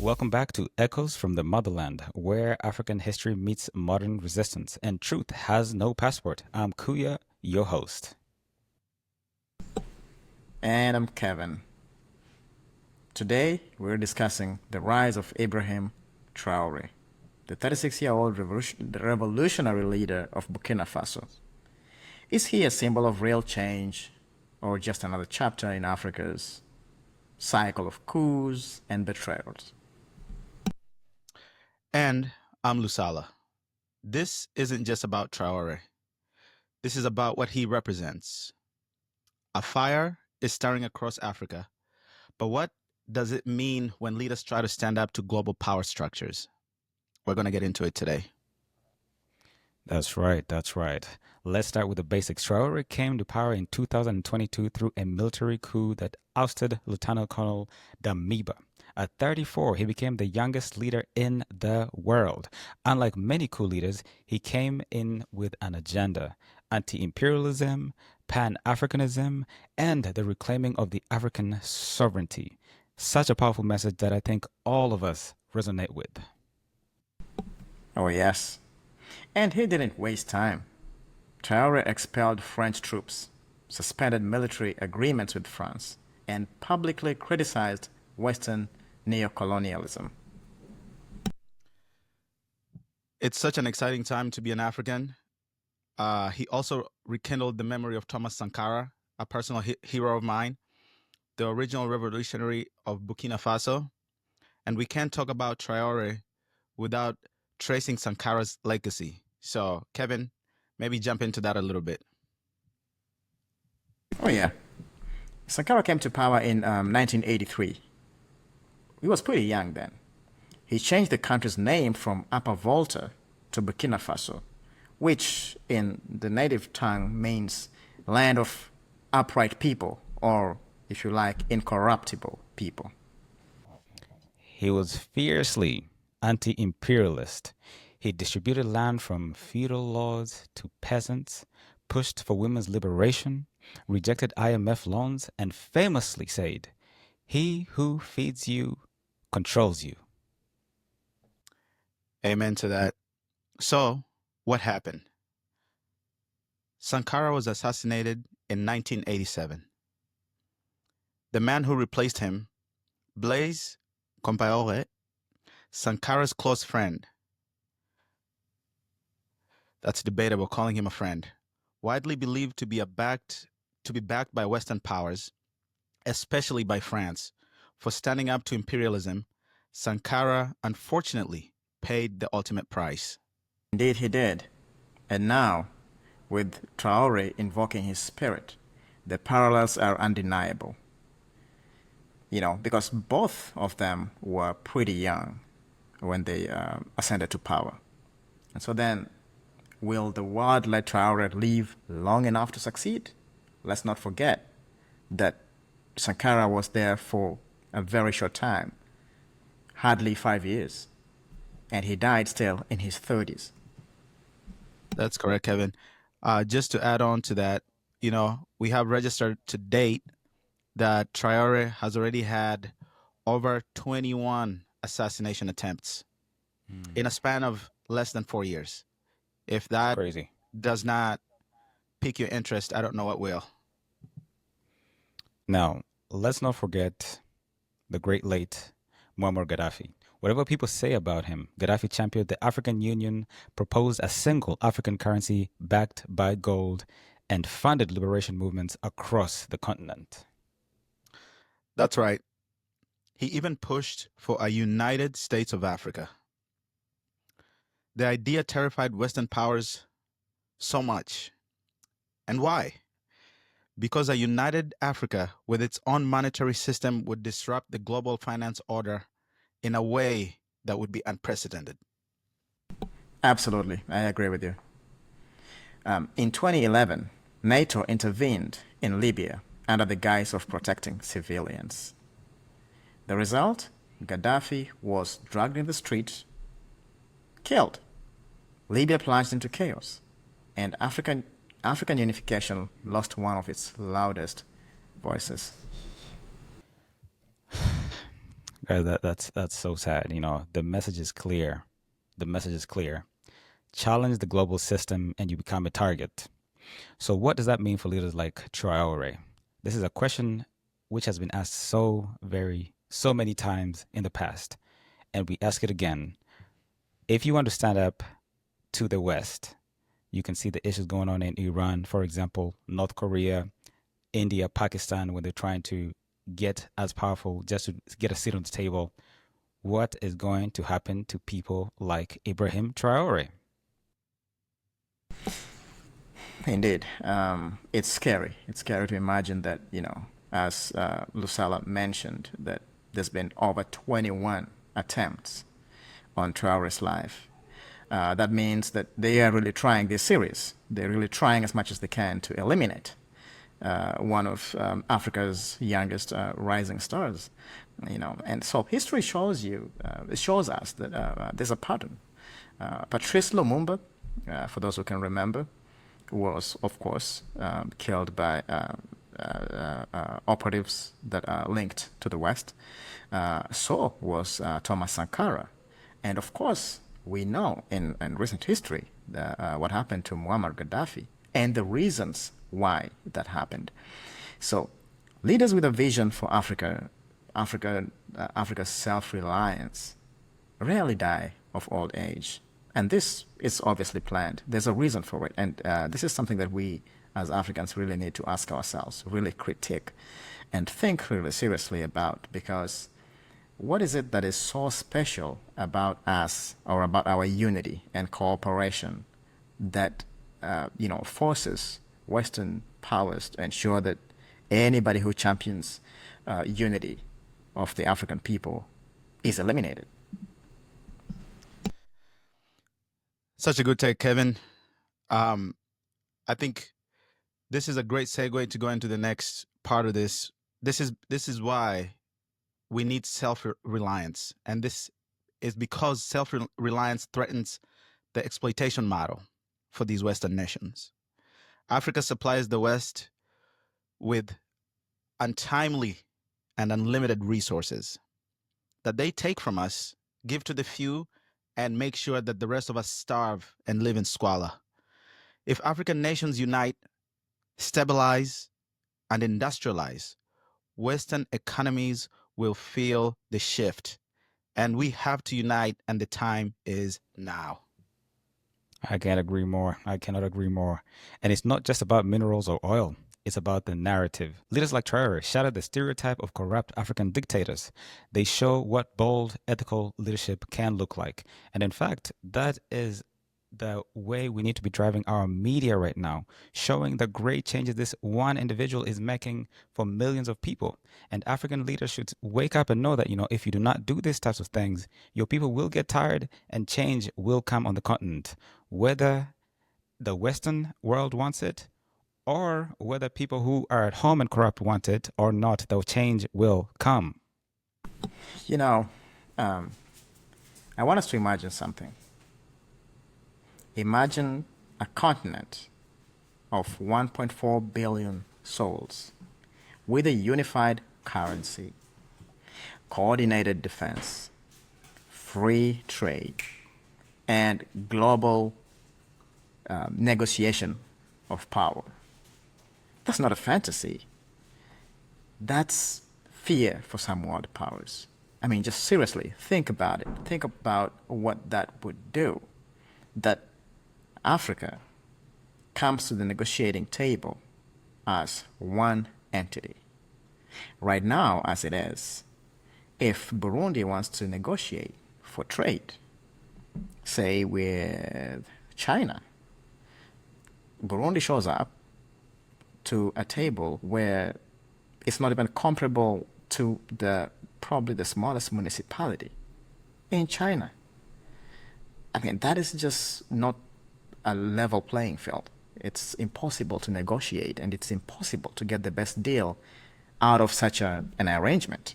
Welcome back to Echoes from the Motherland, where African history meets modern resistance and truth has no passport. I'm Kuya, your host. And I'm Kevin. Today, we're discussing the rise of Ibrahim Traoré, the 36-year-old revolutionary leader of Burkina Faso. Is he a symbol of real change, or just another chapter in Africa's cycle of coups and betrayals? And I'm Lusala. This isn't just about Traore. This is about what he represents. A fire is stirring across Africa, but what does it mean when leaders try to stand up to global power structures? We're going to get into it today. That's right, that's right. Let's start with the basics. Traore came to power in 2022 through a military coup that ousted Lieutenant Colonel Damiba. At 34, he became the youngest leader in the world. Unlike many coup leaders, he came in with an agenda: anti-imperialism, Pan-Africanism, and the reclaiming of the African sovereignty. Such a powerful message that I think all of us resonate with. Oh, yes. And he didn't waste time. Traoré expelled French troops, suspended military agreements with France, and publicly criticized Western neocolonialism. It's such an exciting time to be an African. He also rekindled the memory of Thomas Sankara, a personal hero of mine, the original revolutionary of Burkina Faso. And we can't talk about Traore without tracing Sankara's legacy. So, Kevin, maybe jump into that a little bit. Oh, yeah. Sankara came to power in 1983. He was pretty young then. He changed the country's name from Upper Volta to Burkina Faso, which in the native tongue means land of upright people, or, if you like, incorruptible people. He was fiercely anti-imperialist. He distributed land from feudal lords to peasants, pushed for women's liberation, rejected IMF loans, and famously said, "He who feeds you controls you." Amen to that. So, what happened? Sankara was assassinated in 1987. The man who replaced him, Blaise Compaoré, Sankara's close friend. That's debatable calling him a friend. Widely believed to be backed by Western powers, especially by France, for standing up to imperialism. Sankara unfortunately paid the ultimate price. Indeed, he did. And now, with Traoré invoking his spirit, the parallels are undeniable. Because both of them were pretty young when they ascended to power. And so then, will the world let Traoré live long enough to succeed? Let's not forget that Sankara was there for a very short time, hardly 5 years, and he died still in his 30s. That's correct, Kevin. Just to add on to that, we have registered to date that Traore has already had over 21 assassination attempts in a span of less than 4 years. If that Crazy. does not pique your interest, I don't know what will. Now, let's not forget the great late Muammar Gaddafi. Whatever people say about him, Gaddafi championed the African Union, proposed a single African currency backed by gold, and funded liberation movements across the continent. That's right. He even pushed for a United States of Africa. The idea terrified Western powers so much. And why? Because a united Africa with its own monetary system would disrupt the global finance order in a way that would be unprecedented. Absolutely, I agree with you. In 2011, NATO intervened in Libya under the guise of protecting civilians. The result? Gaddafi was dragged in the streets, killed. Libya plunged into chaos, and African unification lost one of its loudest voices. That's so sad. The message is clear. The message is clear. Challenge the global system and you become a target. So what does that mean for leaders like Traore? This is a question which has been asked so many times in the past, and we ask it again. If you want to stand up to the West, you can see the issues going on in Iran, for example, North Korea, India, Pakistan, when they're trying to get as powerful just to get a seat on the table. What is going to happen to people like Ibrahim Traoré? Indeed, it's scary. It's scary to imagine that, as Lusala mentioned, that there's been over 21 attempts on Traore's life. That means that they are really trying. They're serious. They're really trying as much as they can to eliminate one of Africa's youngest rising stars. And so history shows us that there's a pattern. Patrice Lumumba, for those who can remember, was, of course, killed by operatives that are linked to the West. So was Thomas Sankara. And of course, we know in recent history what happened to Muammar Gaddafi and the reasons why that happened. So leaders with a vision for Africa's self-reliance rarely die of old age. And this is obviously planned. There's a reason for it. And this is something that we as Africans really need to ask ourselves, really critique, and think really seriously about, because what is it that is so special about us or about our unity and cooperation that forces Western powers to ensure that anybody who champions unity of the African people is eliminated? Such a good take, Kevin. I think this is a great segue to go into the next part of this. This is why we need self-reliance, and this is because self-reliance threatens the exploitation model for these Western nations. Africa supplies the West with untimely and unlimited resources that they take from us, give to the few, and make sure that the rest of us starve and live in squalor. If African nations unite, stabilize, and industrialize, Western economies will feel the shift. And we have to unite, and the time is now. I can't agree more. I cannot agree more. And it's not just about minerals or oil. It's about the narrative. Leaders like Traore shatter the stereotype of corrupt African dictators. They show what bold, ethical leadership can look like. And in fact, that is the way we need to be driving our media right now, showing the great changes this one individual is making for millions of people. And African leaders should wake up and know that, if you do not do these types of things, your people will get tired and change will come on the continent, whether the Western world wants it or whether people who are at home and corrupt want it or not, the change will come. I want us to imagine something. Imagine a continent of 1.4 billion souls with a unified currency, coordinated defense, free trade, and global negotiation of power. That's not a fantasy. That's fear for some world powers. I mean, just seriously, think about it. Think about what that would do. That Africa comes to the negotiating table as one entity. Right now, as it is, if Burundi wants to negotiate for trade, say with China, Burundi shows up to a table where it's not even comparable to probably the smallest municipality in China. I mean, that is just not a level playing field. It's impossible to negotiate, and it's impossible to get the best deal out of such an arrangement.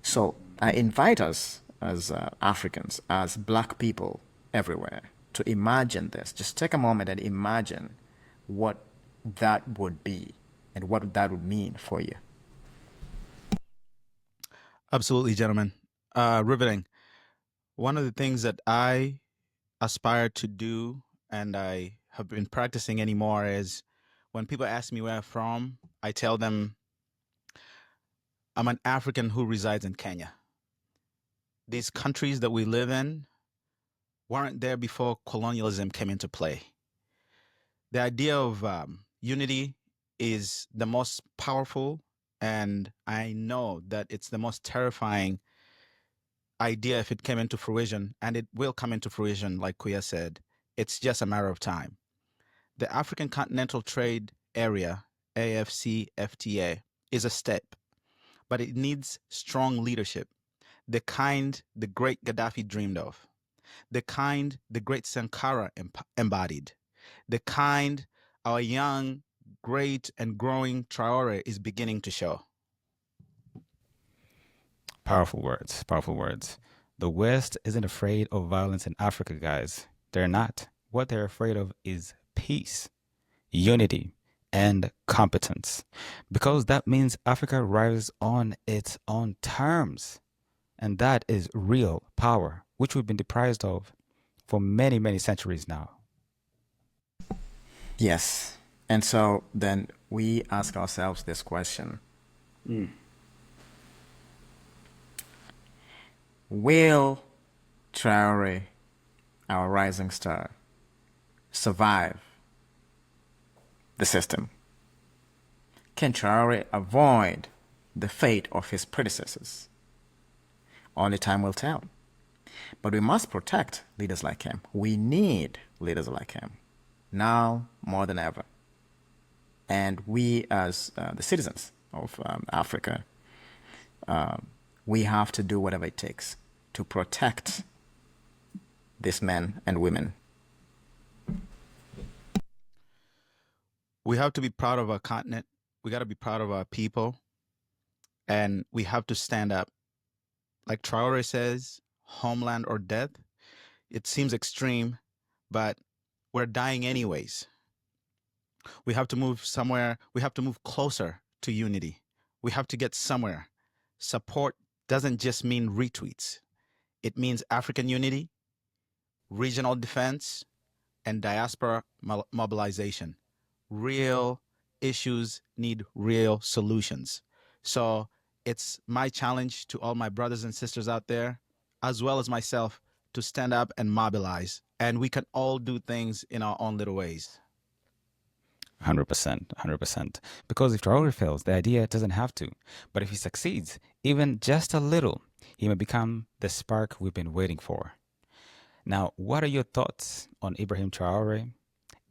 So I invite us as Africans, as black people everywhere, to imagine this. Just take a moment and imagine what that would be and what that would mean for you. Absolutely, gentlemen. Riveting. One of the things that I aspire to do and I have been practicing anymore is when people ask me where I'm from, I tell them I'm an African who resides in Kenya. These countries that we live in weren't there before colonialism came into play. The idea of unity is the most powerful, and I know that it's the most terrifying idea if it came into fruition, and it will come into fruition, like Kuya said. It's just a matter of time. The African Continental Trade Area, AFCFTA, is a step, but it needs strong leadership, the kind the great Gaddafi dreamed of, the kind the great Sankara embodied, the kind our young, great, and growing Traoré is beginning to show. Powerful words, powerful words. The West isn't afraid of violence in Africa, guys. They're not. What they're afraid of is peace, unity, and competence. Because that means Africa rises on its own terms. And that is real power, which we've been deprived of for many, many centuries now. Yes. And so then we ask ourselves this question. Will Traoré, our rising star, survive the system? Can Traoré avoid the fate of his predecessors? Only time will tell. But we must protect leaders like him. We need leaders like him, now more than ever. And we, as the citizens of Africa, we have to do whatever it takes to protect these men and women. We have to be proud of our continent. We got to be proud of our people. And we have to stand up. Like Traoré says, homeland or death. It seems extreme, but we're dying anyways. We have to move somewhere. We have to move closer to unity. We have to get somewhere. Support doesn't just mean retweets. It means African unity, regional defense, and diaspora mobilization. Real issues need real solutions. So it's my challenge to all my brothers and sisters out there, as well as myself, to stand up and mobilize. And we can all do things in our own little ways. 100%, 100%. Because if Traore fails, the idea doesn't have to. But if he succeeds, even just a little, he may become the spark we've been waiting for. Now, what are your thoughts on Ibrahim Traore?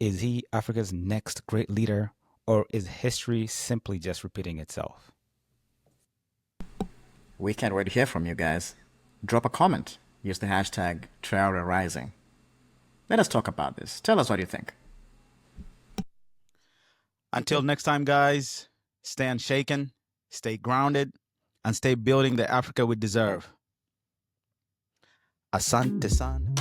Is he Africa's next great leader, or is history simply just repeating itself? We can't wait to hear from you guys. Drop a comment. Use the hashtag TraoreRising. Let us talk about this. Tell us what you think. Until next time, guys, stay unshaken, stay grounded, and stay building the Africa we deserve. Asante san.